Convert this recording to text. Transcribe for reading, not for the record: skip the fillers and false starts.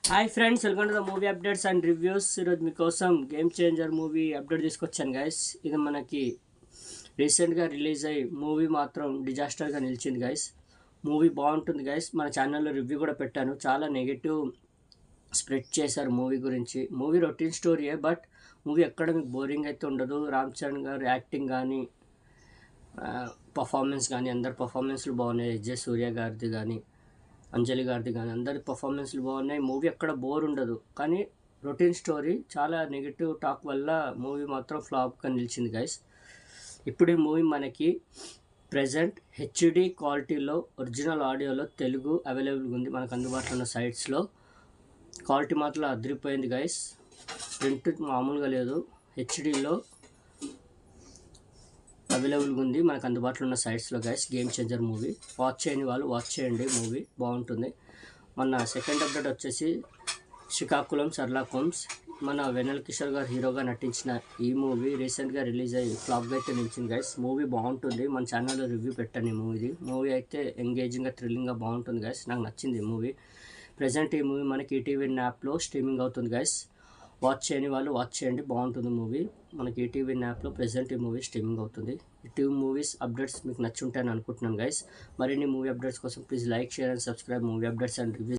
Hi friends, welcome to the movie updates and reviews. ఈరోజు మీకోసం game changer movie update తీసుకొచ్చాను guys. ఇది మనకి రీసెంట్గా రిలీజ్ అయ్యి మూవీ మాత్రం డిజాస్టర్గా నిలిచింది గైస్. మూవీ బాగుంటుంది గైస్. మన ఛానల్లో రివ్యూ కూడా పెట్టాను. చాలా నెగిటివ్ స్ప్రెడ్ చేశారు మూవీ గురించి. మూవీ రొటీన్ స్టోరీయే, బట్ మూవీ ఎక్కడ మీకు బోరింగ్ అయితే ఉండదు. రామ్ చరణ్ గారు యాక్టింగ్ కానీ పర్ఫార్మెన్స్ కానీ అందరి పర్ఫార్మెన్స్లు బాగున్నాయి. ఎస్జే సూర్య గారిది కానీ అంజలి గారిది కానీ అందరి పర్ఫార్మెన్స్లు బాగున్నాయి. మూవీ ఎక్కడ బోర్ ఉండదు. కానీ రొటీన్ స్టోరీ, చాలా నెగిటివ్ టాక్ వల్ల మూవీ మాత్రం ఫ్లాప్గా నిలిచింది గైస్. ఇప్పుడు ఈ మూవీ మనకి ప్రజెంట్ హెచ్డి క్వాలిటీలో ఒరిజినల్ ఆడియోలో తెలుగు అవైలబుల్గా ఉంది. మనకు అందుబాటులో ఉన్న సైట్స్లో క్వాలిటీ మాత్రం అదిరిపోయింది గైస్. ప్రింట్ మామూలుగా లేదు. హెచ్డిలో అవైలబుల్గా ఉంది మనకు అందుబాటులో ఉన్న సైట్స్లో guys. Game changer movie watch చేయని వాళ్ళు వాచ్ చేయండి, మూవీ బాగుంటుంది. మన సెకండ్ అప్డేట్ వచ్చేసి శ్రీకాకుళం షెర్లాక్ హోమ్స్. మన వెన్నెల కిషోర్ గారు హీరోగా నటించిన ఈ మూవీ రీసెంట్గా రిలీజ్ అయ్యి ఫ్లాప్గా అయితే నిలిచింది గైస్. మూవీ బాగుంటుంది. మన ఛానల్లో రివ్యూ పెట్టాను ఈ మూవీ అయితే ఎంగేజింగ్గా థ్రిల్లింగ్గా బాగుంటుంది గైస్. నాకు నచ్చింది ఈ మూవీ. ప్రజెంట్ ఈ మూవీ మనకి ఈటీవీ యాప్లో స్ట్రీమింగ్ అవుతుంది గైస్. వాచ్ చేయని వాళ్ళు వాచ్ చేయండి, బాగుంటుంది మూవీ. మనకి ఈటీవీ యాప్లో ప్రెజెంట్ ఈ మూవీ స్ట్రీమింగ్ అవుతుంది. ఈ టూ మూవీస్ అప్డేట్స్ మీకు నచ్చుంటాయని అనుకుంటున్నాను గైస్. మరిన్ని మూవీ అప్డేట్స్ కోసం please like, share and subscribe movie updates and reviews.